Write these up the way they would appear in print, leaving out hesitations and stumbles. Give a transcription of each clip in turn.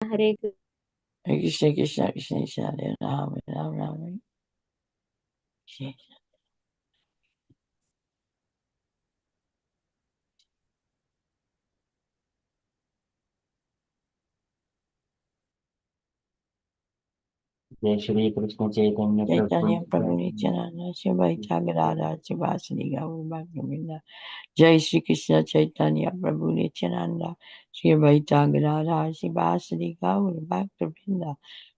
Hare Krishna Krishna Krishna Krishna Hare Ram Ram Ram Hare Krishna. जय श्री कृष्ण चैतन्य प्रभु Chaitanya Prabhu Nityananda Shri Vaita Gadadhar Sivasadi Gaur Bhaktivinoda. Jai Shri Krishna Chaitanya Prabhu Nityananda Shri Vaita Gadadhar Sivasadi Gaur Bhaktivinoda.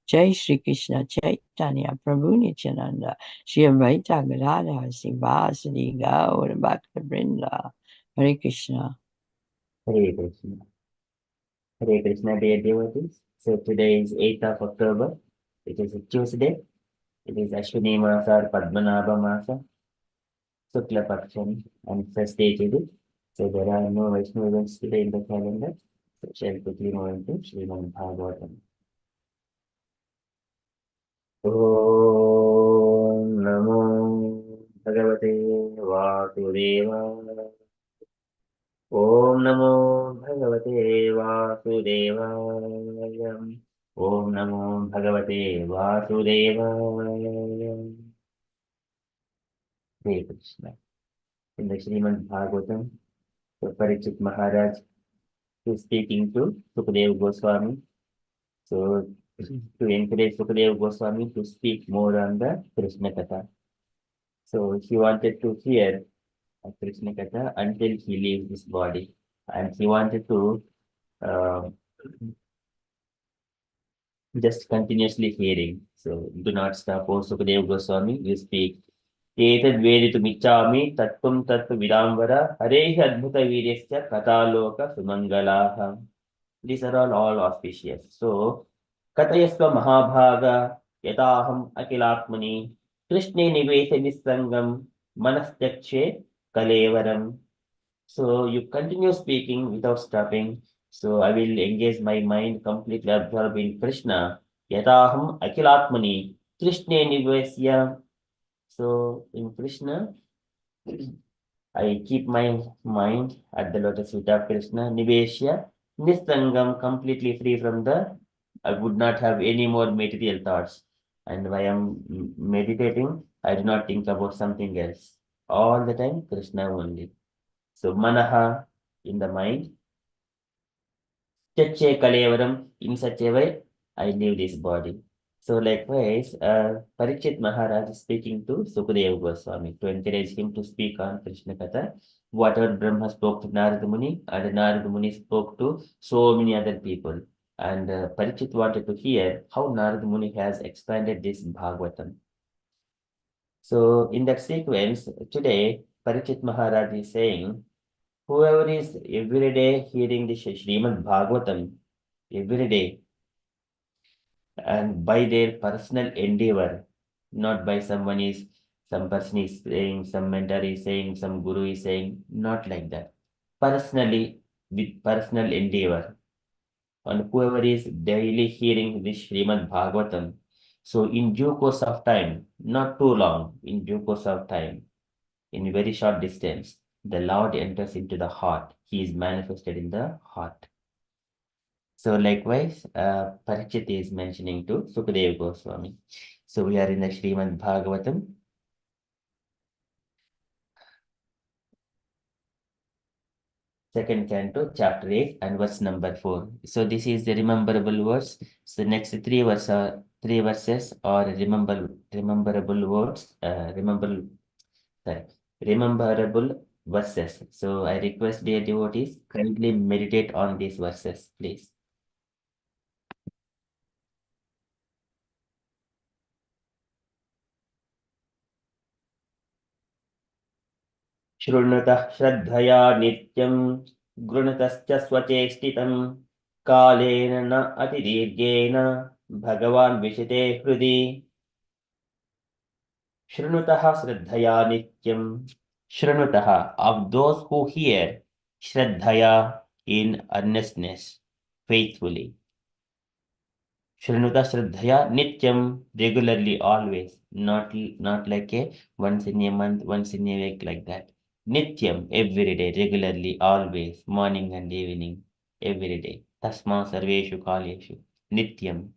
Jai Shri Krishna Chaitanya Prabhu Nityananda Shri Vaita Gadadhar Sivasadi Gaur Bhaktivinoda. Hare Krishna. Hare Krishna. Hare Krishna, dear devotees. So today is 8th of October. It is a Tuesday. It is Ashwini Masa or Padmanabha Masa, Sukla Paksham, and first day today. So there are no Vaishnav events today in the calendar. So shall quickly move into Srimad Bhagavatam. Om Namo Bhagavate Vasudevaya. Om Namo Bhagavate Vasudevaya. Om Namo Bhagavate Vasudevaya. Hare Krishna. In the Srimad Bhagavatam, the Parikshit Maharaj is speaking to Sukadeva Goswami. So, to encourage Sukadeva Goswami to speak more on the Krishna Katha. So, he wanted to hear Krishna Katha until he leaves this body. And he wanted to uh, just continuously hearing. So do not stop. Oh, Sukadeva Goswami, you speak. Etad veditumichami tattvam tattva vidambara harehi adbhuta viryasya kataloka sumangalaha. These are all auspicious. So, katayasva mahabhaga yataham akilatmani krishne nivesa visangam manastyakshe kalevaram. So you continue speaking without stopping. So I will engage my mind completely absorbed in Krishna. Yataham akilatmani Krishne nivesya. So in Krishna, I keep my mind at the lotus feet of Krishna. Nivesya nistangam, completely free from the. I would not have any more material thoughts. And while I am meditating, I do not think about something else. All the time, Krishna only. So manaha in the mind, Chache Kalevaram, in such a way, I leave this body. So likewise, Parikshit Maharaj is speaking to Sukadeva Goswami to encourage him to speak on Krishna Katha. Whatever Brahma spoke to Narada Muni, and Narada Muni spoke to so many other people. And Parikshit wanted to hear how Narada Muni has expanded this Bhagavatam. So in that sequence, today, Parikshit Maharaj is saying, whoever is every day hearing the Srimad Bhagavatam, every day, and by their personal endeavor, not by some person is saying, some mentor is saying, some guru is saying, not like that. Personally, with personal endeavor, and whoever is daily hearing this Srimad Bhagavatam, so in due course of time, not too long, in due course of time, in very short distance, the Lord enters into the heart. He is manifested in the heart. So likewise, Parikshit is mentioning to Sukadeva Goswami. So we are in the Srimad Bhagavatam. Second canto, chapter 8 and verse number 4. So this is the rememberable verse. So next three verses are rememberable words, rememberable verses. So I request dear devotees, kindly meditate on these verses, please. शृण्वतः श्रद्धया नित्यं गृणतश्च स्वचेष्टितं कालेन न अतिदीर्घेन भगवान् विशते हृदि शृणुतः श्रद्धया नित्यं शृणुतः of those who hear श्रद्धया in earnestness faithfully Shrinuta Shraddhaya Nityam regularly always not like a once in a month once in a week like that Nityam every day regularly always morning and evening every day Tasma Sarveshu Kaleshu nityam.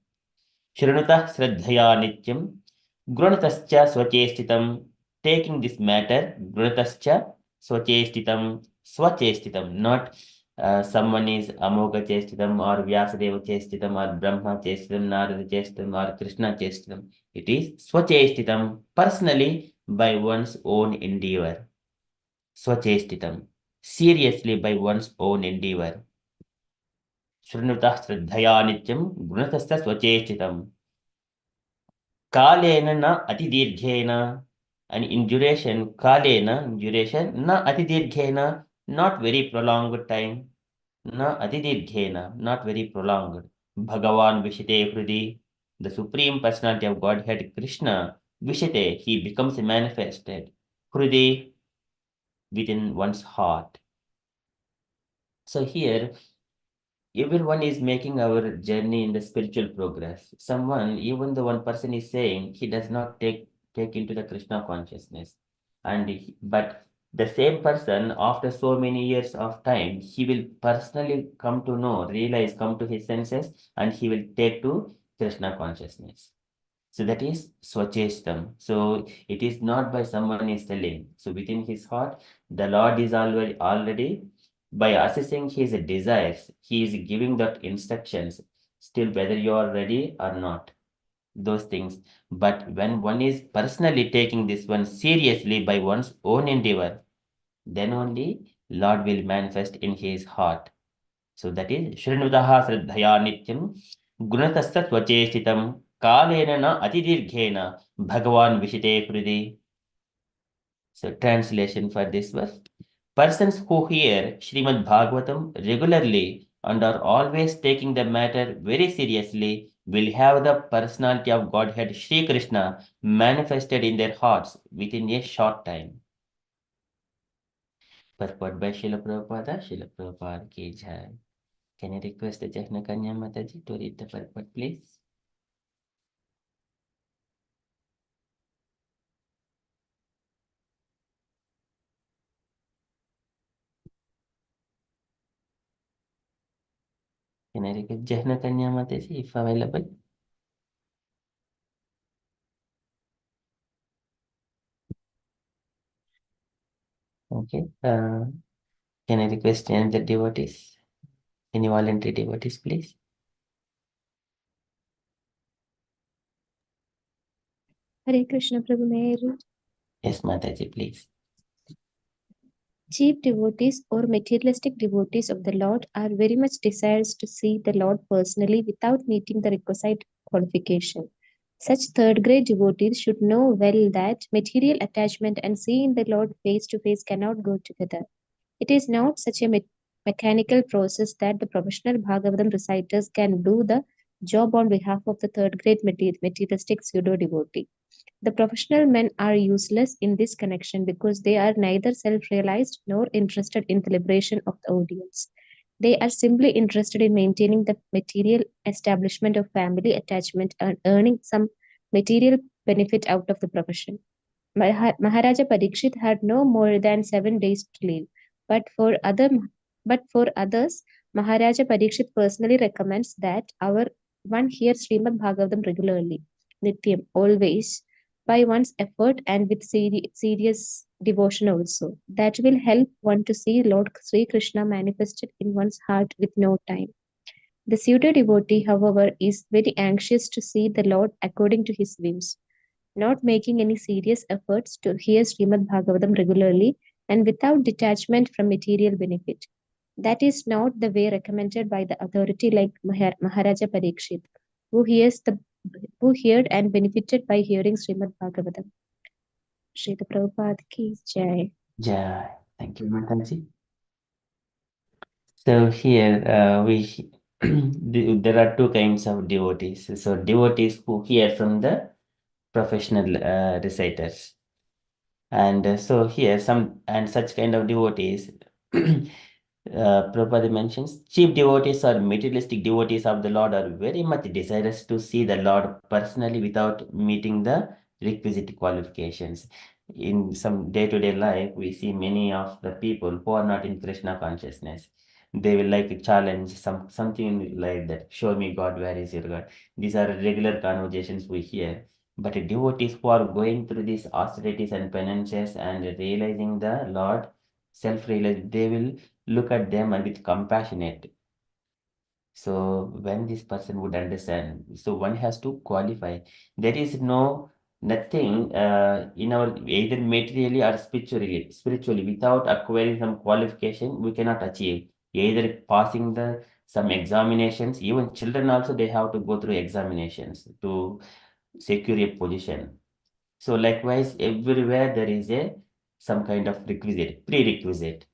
Shrunutah Shraddhaya nityam. Grunatascha swachestitam. Taking this matter, Grunatascha swachestitam. Swachestitam, not someone is Amoga Chestitam or Vyasadeva Chestitam or Brahma Chestitam, Narada Chestitam or Krishna Chestitam. It is Swachestitam, personally by one's own endeavor. Swachestitam, seriously by one's own endeavor. Shrunutah Shraddhaya Nityam Gunatascha Swachestitam. Kalena na atidirghena, and in duration, kalena, duration, na atidirghena, not very prolonged time. Na atidirghena, not very prolonged. Bhagavan Vishite Hridi, the Supreme Personality of Godhead Krishna, Vishite, he becomes manifested. Hridi, within one's heart. So here, everyone is making our journey in the spiritual progress. Someone, even the one person is saying he does not take into the Krishna consciousness. But the same person, after so many years of time, he will personally come to know, realize, come to his senses, and he will take to Krishna consciousness. So that is Swachestam. So it is not by someone is telling. So within his heart, the Lord is already by assessing his desires, he is giving that instructions, still whether you are ready or not, those things. But when one is personally taking this one seriously by one's own endeavor, then only Lord will manifest in his heart. So that is Shrinudaha Sraddhaya Nityam Gunatastat Vachestitam Kalena na Atidirghena Bhagavan Vishite Hridi. So translation for this verse. Persons who hear Srimad Bhagavatam regularly and are always taking the matter very seriously will have the personality of Godhead Sri Krishna manifested in their hearts within a short time. Purport by Srila Prabhupada, Srila Prabhupada ki jai. Can I request the Jahna Kanya Mataji to read the purport, please? Can I request Jahna Kanya Mataji if available? Okay. Can I request any of the devotees? Any voluntary devotees, please? Hare Krishna Prabhu, may I read? Yes, Mataji, please. Cheap devotees or materialistic devotees of the Lord are very much desirous to see the Lord personally without meeting the requisite qualification. Such third-grade devotees should know well that material attachment and seeing the Lord face to face cannot go together. It is not such a mechanical process that the professional Bhagavatam reciters can do the job on behalf of the third-grade materialistic pseudo-devotee. The professional men are useless in this connection because they are neither self-realized nor interested in the liberation of the audience. They are simply interested in maintaining the material establishment of family attachment and earning some material benefit out of the profession. Maharaja Parikshit had no more than 7 days to live, but for others, Maharaja Parikshit personally recommends that our one hears Srimad Bhagavatam regularly, Nityam, always, by one's effort and with serious devotion also. That will help one to see Lord Sri Krishna manifested in one's heart with no time. The pseudo devotee, however, is very anxious to see the Lord according to his whims, not making any serious efforts to hear Srimad Bhagavatam regularly and without detachment from material benefit. That is not the way recommended by the authority like Maharaja Parikshit, who heard and benefited by hearing Srimad Bhagavatam. Srila Prabhupada ki jai. Jai. Thank you, Mataji. So here there are two kinds of devotees. So devotees who hear from the professional reciters. And so here some and such kind of devotees Prabhupada mentions cheap devotees or materialistic devotees of the Lord are very much desirous to see the Lord personally without meeting the requisite qualifications. In some day-to-day life, we see many of the people who are not in Krishna consciousness. They will like challenge something like that. Show me God, where is your God? These are regular conversations we hear. But devotees who are going through these austerities and penances and realizing the Lord, self-realize, they will look at them and with compassionate. So when this person would understand, so one has to qualify. There is nothing in our either materially or spiritually. Spiritually, without acquiring some qualification, we cannot achieve. Either passing the some examinations, even children also they have to go through examinations to secure a position. So likewise, everywhere there is a some kind of requisite, prerequisite.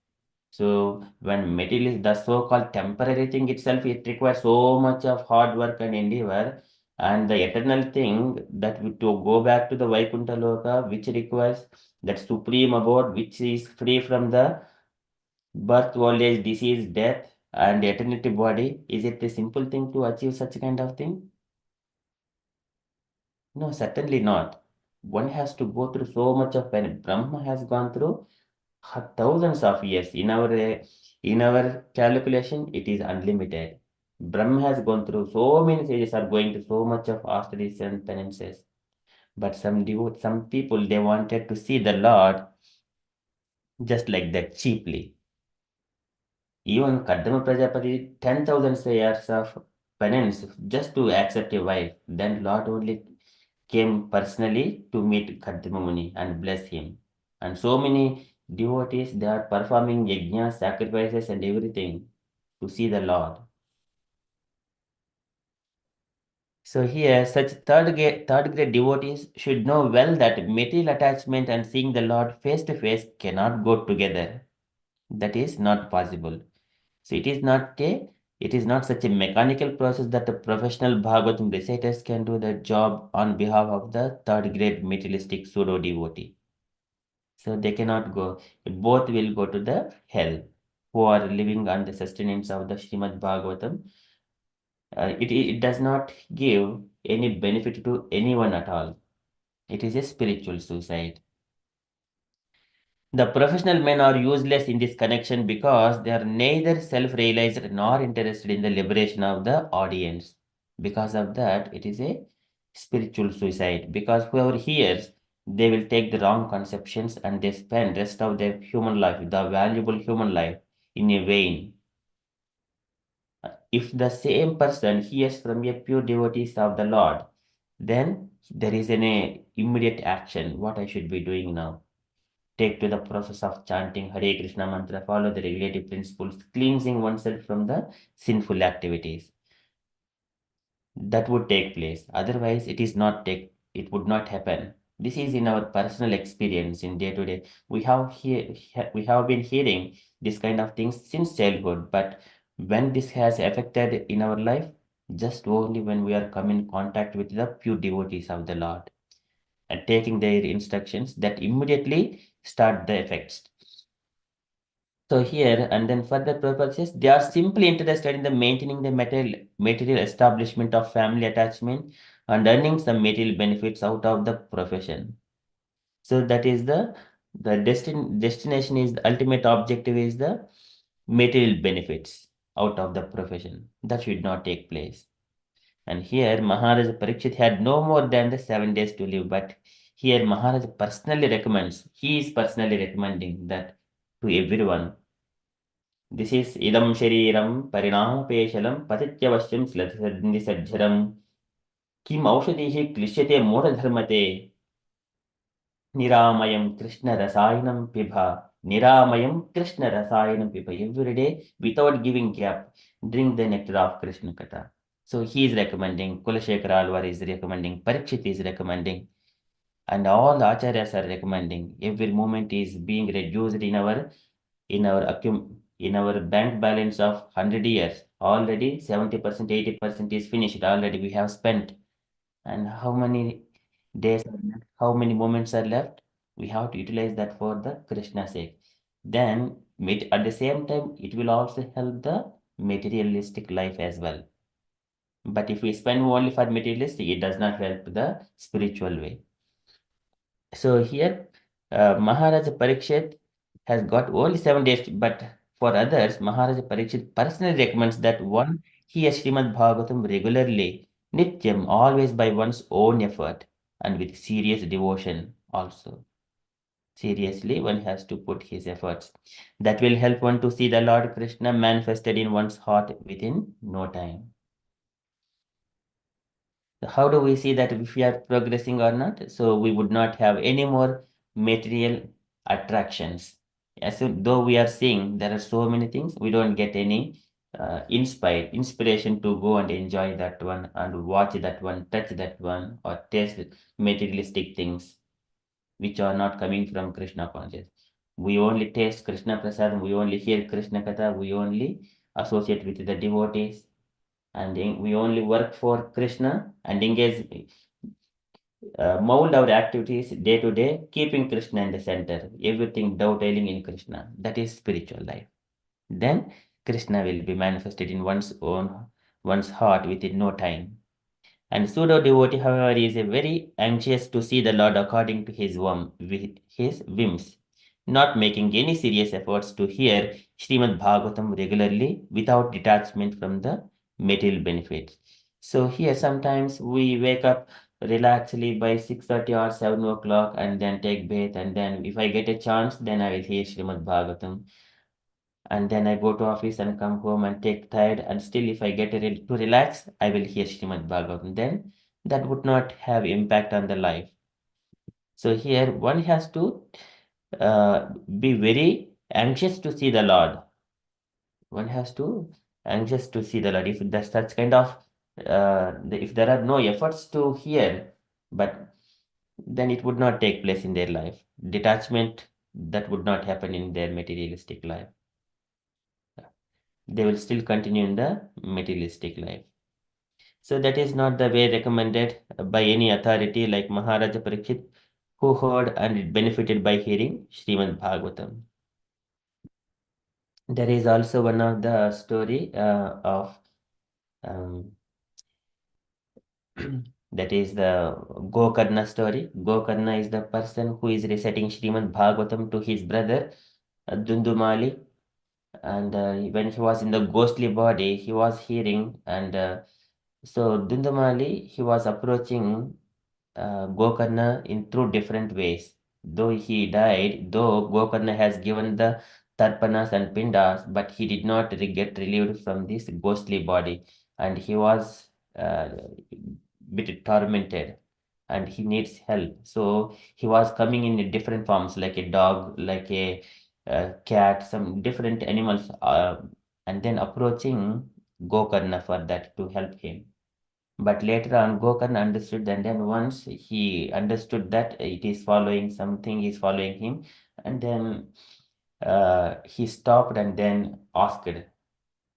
So when material is the so-called temporary thing itself, it requires so much of hard work and endeavor. And the eternal thing that to go back to the Vaikuntha Loka, which requires that supreme abode, which is free from the birth, old age, disease, death, and eternity body, is it a simple thing to achieve such kind of thing? No, certainly not. One has to go through so much of pain. Brahma has gone through thousands of years. In our calculation, it is unlimited. Brahma has gone through so many sages are going to so much of austerities and penances. But some people they wanted to see the Lord just like that cheaply. Even Kadama Prajapati 10,000 years of penance just to accept a wife. Then Lord only came personally to meet Kadama Muni and bless him. And so many devotees, they are performing yajnas, sacrifices, and everything to see the Lord. So here, such third grade devotees should know well that material attachment and seeing the Lord face to face cannot go together. That is not possible. So it is not such a mechanical process that a professional Bhagavatam reciters can do the job on behalf of the third grade materialistic pseudo devotee. So they cannot go. Both will go to the hell who are living on the sustenance of the Srimad Bhagavatam. It does not give any benefit to anyone at all. It is a spiritual suicide. The professional men are useless in this connection because they are neither self realized nor interested in the liberation of the audience. Because of that, it is a spiritual suicide. Because whoever hears, they will take the wrong conceptions and they spend rest of their human life, the valuable human life, in a vain. If the same person hears from a pure devotees of the Lord, then there is an immediate action. What I should be doing now? Take to the process of chanting Hare Krishna mantra, follow the regulative principles, cleansing oneself from the sinful activities. That would take place. Otherwise, it would not happen. This is in our personal experience in day to day. We have been hearing this kind of things since childhood, but when this has affected in our life, just only when we are come in contact with the pure devotees of the Lord and taking their instructions that immediately start the effects. So here and then further purposes, they are simply interested in the maintaining the material establishment of family attachment and earning some material benefits out of the profession. So that is the destination is the ultimate objective is the material benefits out of the profession. That should not take place. And here Maharaj Parikshit had no more than the 7 days to live, but here Maharaj he is personally recommending that to everyone. This is idam shariram parinamapeshalam patityavashyam sladhisajjaram kim aushadhihi klishyate modadharmate niramayam krishna rasayanam pibha niramayam krishna rasayanam pibha. Every day without giving gap drink the nectar of Krishna Katha. So he is recommending, Kulashekara Alvar is recommending, Parikshit is recommending, and all the acharyas are recommending. Every moment is being reduced in our bank balance of 100 years. Already 70%, 80% is finished. Already we have spent. And how many days are left? How many moments are left? We have to utilize that for the Krishna sake. Then at the same time, it will also help the materialistic life as well. But if we spend only for materialistic, it does not help the spiritual way. So here, Maharaja Parikshit has got only 7 days, but For others, Maharaja Parikshit personally recommends that one hear Srimad Bhagavatam regularly, Nityam, always by one's own effort and with serious devotion also. Seriously, one has to put his efforts. That will help one to see the Lord Krishna manifested in one's heart within no time. So how do we see that if we are progressing or not? So we would not have any more material attractions. As though we are seeing there are so many things, we don't get any inspiration to go and enjoy that one and watch that one, touch that one, or taste materialistic things which are not coming from Krishna consciousness. We only taste Krishna Prasad, we only hear Krishna Katha, we only associate with the devotees, and we only work for Krishna and engage, mold our activities day to day, keeping Krishna in the center, everything dovetailing in Krishna. That is spiritual life. Then Krishna will be manifested in one's heart within no time. And pseudo devotee, however, is a very anxious to see the Lord according to his whims, not making any serious efforts to hear Srimad Bhagavatam regularly without detachment from the material benefits. So here sometimes we wake up relaxedly by 6:30 or 7 o'clock and then take bath, and then if I get a chance, then I will hear Srimad Bhagavatam, and then I go to office and come home and take tired, and still if I get to relax, I will hear Srimad Bhagavatam. Then that would not have impact on the life. So here one has to be very anxious to see the Lord. One has to anxious to see the Lord. If that's such kind of if there are no efforts to hear, but then it would not take place in their life. Detachment, that would not happen in their materialistic life. They will still continue in the materialistic life. So that is not the way recommended by any authority like Maharaja Parikshit, who heard and benefited by hearing Srimad Bhagavatam. There is also one of the story of that is the Gokarna story. Gokarna is the person who is reciting Srimad Bhagavatam to his brother Dundumali, and when he was in the ghostly body, he was hearing, and so Dundumali, he was approaching Gokarna in through different ways. Though he died, though Gokarna has given the Tarpanas and Pindas, but he did not get relieved from this ghostly body, and he was bit tormented, and he needs help. So he was coming in different forms, like a dog, like a cat, some different animals, and then approaching Gokarna for that to help him. But later on, Gokarna understood, and then once he understood that it is following something, is following him, and then he stopped and then asked,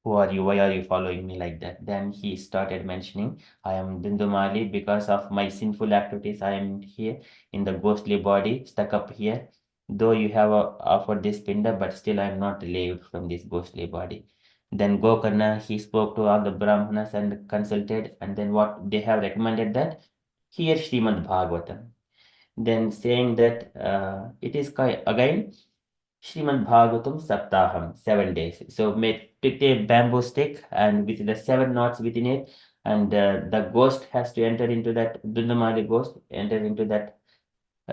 "Who are you? Why are you following me like that?" Then he started mentioning, "I am Dindumali. Because of my sinful activities, I am here in the ghostly body, stuck up here. Though you have offered this pinda, but still I am not relieved from this ghostly body." Then Gokarna, he spoke to all the Brahmanas and consulted, and then what they have recommended that hear Srimad Bhagavatam. Then saying that it is again Srimad Bhagavatam Saptaham, 7 days. So take a bamboo stick and with the 7 knots within it, and the ghost has to enter into that, Dundamali ghost, enter into that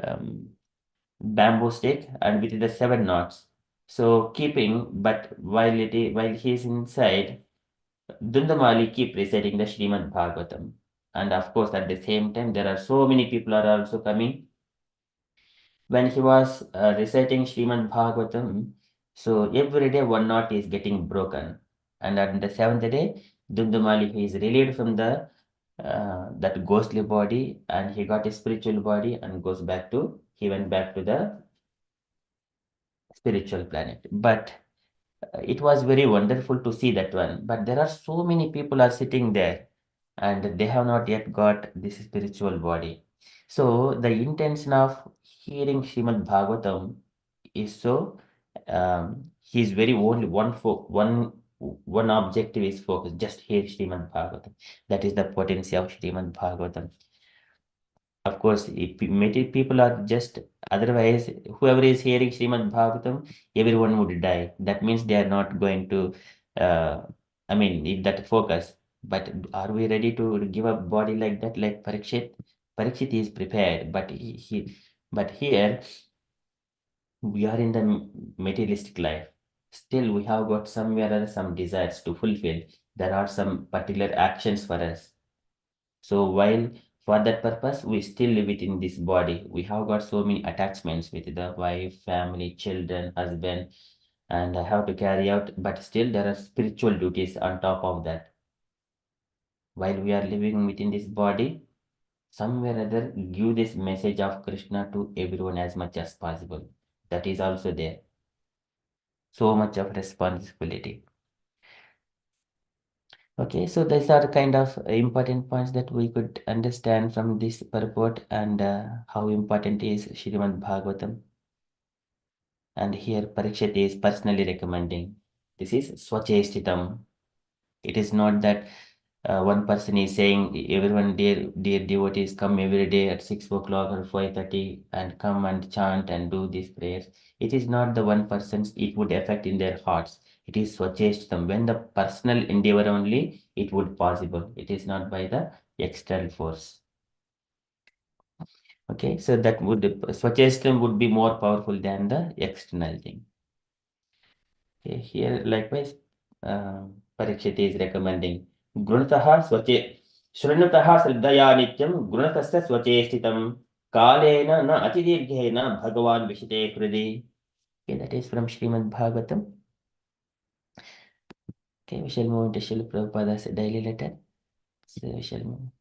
um, bamboo stick and with the 7 knots. So keeping, but while he is inside, Dundamali keep reciting the Srimad Bhagavatam. And of course, at the same time, there are so many people are also coming. When he was reciting Srimad Bhagavatam, so every day 1 knot is getting broken. And on the seventh day, Dundumali, he is relieved from the that ghostly body, and he got a spiritual body and he went back to the spiritual planet. But it was very wonderful to see that one. But there are so many people are sitting there, and they have not yet got this spiritual body. So the intention of hearing Srimad Bhagavatam is so he's very only one objective is focused, just hear Srimad Bhagavatam. That is the potency of Srimad Bhagavatam. Of course, if many people are just otherwise, whoever is hearing Srimad Bhagavatam, everyone would die. That means they are not going to, I mean, if that focus. But are we ready to give a body like that, like Parikshit? Parikshit is prepared, but but here we are in the materialistic life. Still, we have got somewhere or some desires to fulfill. There are some particular actions for us. So while for that purpose, we still live within this body. We have got so many attachments with the wife, family, children, husband, and I have to carry out, but still there are spiritual duties on top of that. While we are living within this body, somewhere or other, give this message of Krishna to everyone as much as possible. That is also there. So much of responsibility. Okay, so these are kind of important points that we could understand from this purport and how important is Srimad Bhagavatam. And here Parikshit is personally recommending. This is Swachestitam. It is not that one person is saying everyone dear devotees come every day at 6 o'clock or 5:30 and come and chant and do these prayers. It is not the one person's it would affect in their hearts. It is Swachestitam. When the personal endeavor only it would possible. It is not by the external force. Okay, so that would Swachestitam would be more powerful than the external thing. Okay, here likewise, Parikshit is recommending Grunataha Swache Shrinataha Sriddhaya Nityam Grunatasya Swachestitam Kalena na Atidirghena Bhagavan Vishite Kridi. Okay, that is from Srimad Bhagavatam. Okay, we shall move into Srila Prabhupada's daily letter. So we shall move.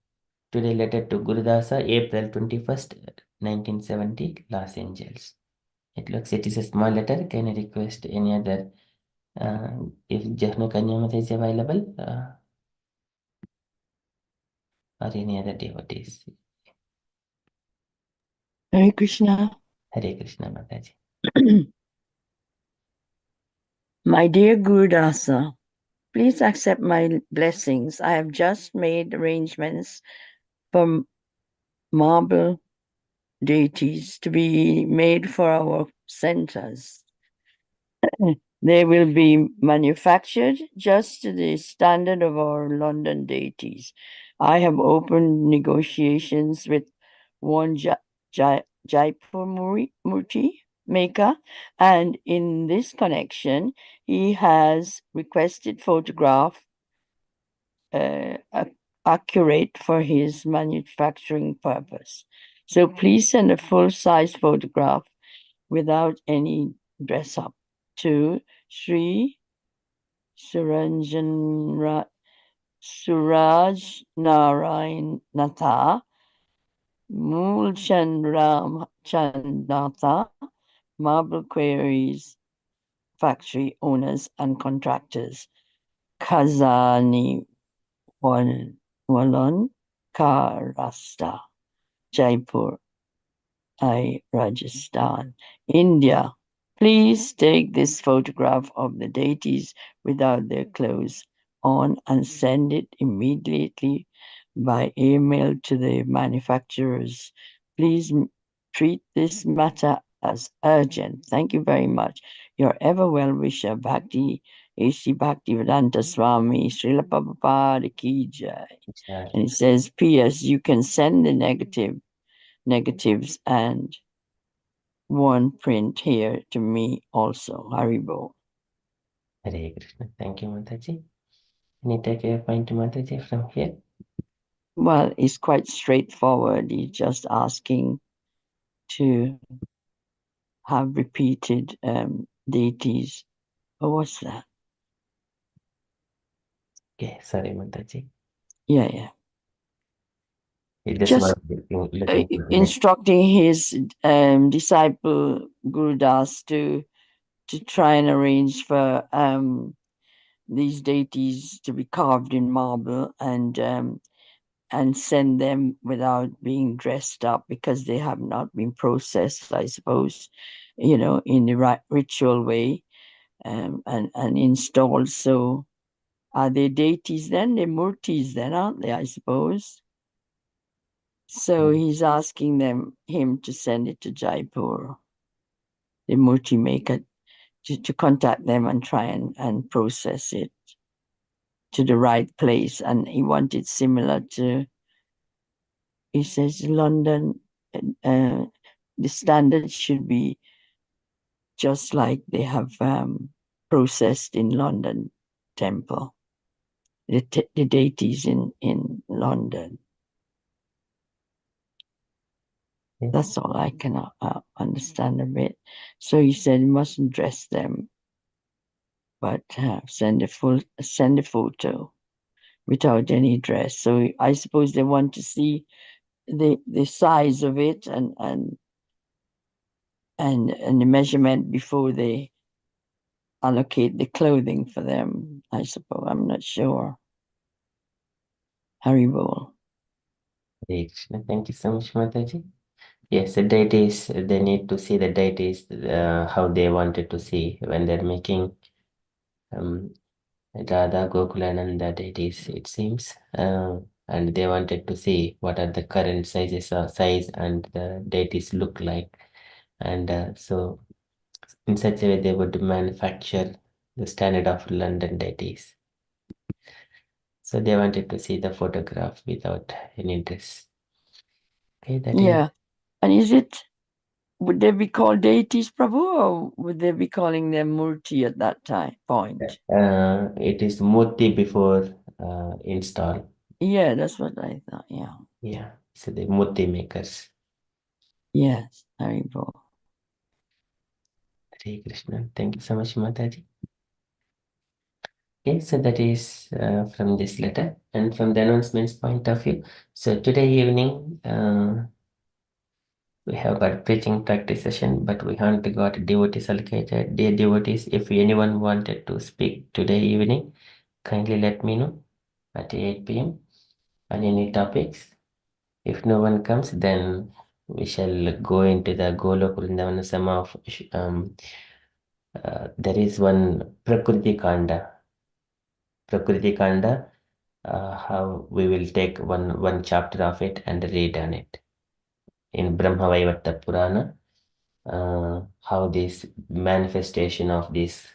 Today letter to Gurudasa, April 21st, 1970, Los Angeles. It looks it is a small letter. Can I request any other if Jahnu Kanyamata is available or any other devotees. Hare Krishna. Hare Krishna Mataji. My dear Gurudasa, please accept my blessings. I have just made arrangements for marble deities to be made for our centers. They will be manufactured just to the standard of our London deities. I have opened negotiations with one Jaipur Murti maker, and in this connection, he has requested photograph accurate for his manufacturing purpose. So please send a full-size photograph without any dress up to Sri Suraj Narayan Natha, Moolchandram Chandnatha, Marble Quarries factory owners and contractors, Khazani Walon, Karasta, Jaipur, Rajasthan, India. Please take this photograph of the deities without their clothes on and send it immediately by email to the manufacturers. Please treat this matter as urgent. Thank you very much. Your ever well wisher, Bhakti, A.C. Bhaktivedanta Swami, Srila Prabhupada Ki Jai. And it says, P.S. You can send the negatives and one print here to me also. Haribo. Hare Krishna. Thank you, Mataji. Any take a point, Mataji, from here? Well, it's quite straightforward. He's just asking to have repeated deities. Oh, what's that? Okay, sorry, Mataji. Yeah. It just Just looking for instructing his disciple Gurudas to try and arrange for these deities to be carved in marble and send them without being dressed up because they have not been processed, I suppose, in the right ritual way and installed. So are they deities then? They're murtis then, aren't they, I suppose? So he's asking him to send it to Jaipur, the murti maker, to contact them and try and process it to the right place. And he wanted similar to, he says, London, the standard should be just like they have processed in London temple, the deities in London. That's all I can understand of it. So he said, you mustn't dress them, but send a photo without any dress. So I suppose they want to see the size of it and the measurement before they allocate the clothing for them. I suppose, I'm not sure. Haribol. Thank you so much, Mataji. Yes, the deities, they need to see the deities, how they wanted to see when they're making Radha Gokulananda deities, it seems. And they wanted to see what are the current size and the deities look like. And so in such a way, they would manufacture the standard of London deities. So they wanted to see the photograph without any dress. Okay, that is. And would they be called deities, Prabhu, or would they be calling them Murti at that point? It is Murti before install. Yeah, that's what I thought. Yeah. Yeah, so the Murti makers. Yes, Haribol. Hare Krishna. Thank you so much, Mataji. Okay, so that is from this letter. And from the announcements point of view, so today evening, we have got preaching practice session, but we haven't got devotees allocated. Dear devotees, if anyone wanted to speak today evening, kindly let me know at 8 p.m. on any topics. If no one comes, then we shall go into the Golok Vrindavana Sama of there is one Prakriti Kanda. Prakriti Kanda, how we will take one chapter of it and read on it. In Brahma Vaivarta Purana, how this manifestation of this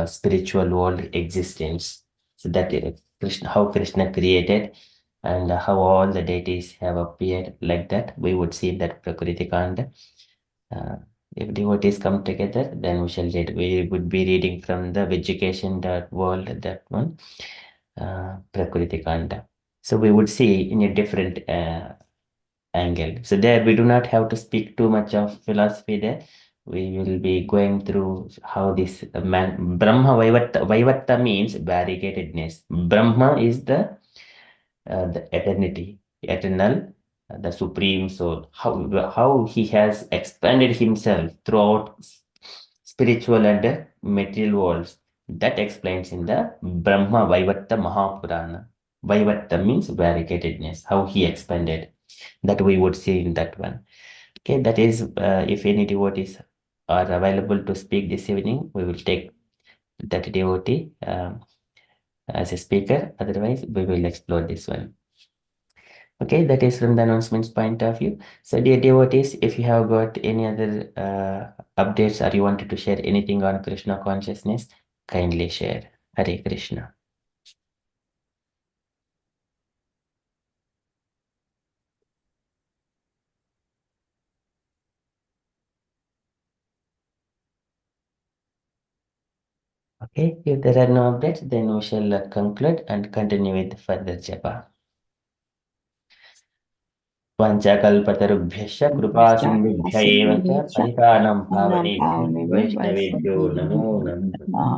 spiritual world existence, so that how Krishna created and how all the deities have appeared like that, we would see that Prakriti Kanda. If devotees come together, then we shall read. We would be reading from the Vegetation.world, that one, Prakriti Kanda. So we would see in a different angle. So there we do not have to speak too much of philosophy there. We will be going through how this Brahma Vaivatta means variegatedness. Brahma is the eternity, eternal, the supreme soul. How he has expanded himself throughout spiritual and material worlds. That explains in the Brahma Vaivatta Mahapurana. Vaivatta means variegatedness, how he expanded. That we would see in that one. Okay, that is, if any devotees are available to speak this evening, we will take that devotee as a speaker. Otherwise, we will explore this one. Okay, that is from the announcements point of view. So, dear devotees, if you have got any other updates or you wanted to share anything on Krishna consciousness, kindly share. Hare Krishna. Okay, if there are no updates, then we shall conclude and continue with further japa. Vanchakalpatarubhyascha कृपा सिन्धुभ्य एव च पतितानां पावनेभ्यो वैष्णवेभ्यो नमो नमः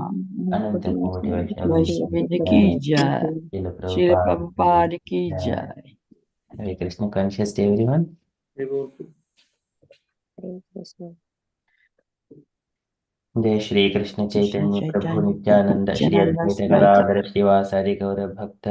अनंत कोटि वैष्णव की जय, Srila Srila Prabhupada Prabhupada ki jai. jai. Hare Krishna conscious to everyone. Hare Krishna. जय श्री कृष्ण Krishna चैतन्य प्रभु Chaitanya, नित्यानंद श्री Nityananda, अद्वैत Svaita गदाधर श्रीवासादि गौर भक्त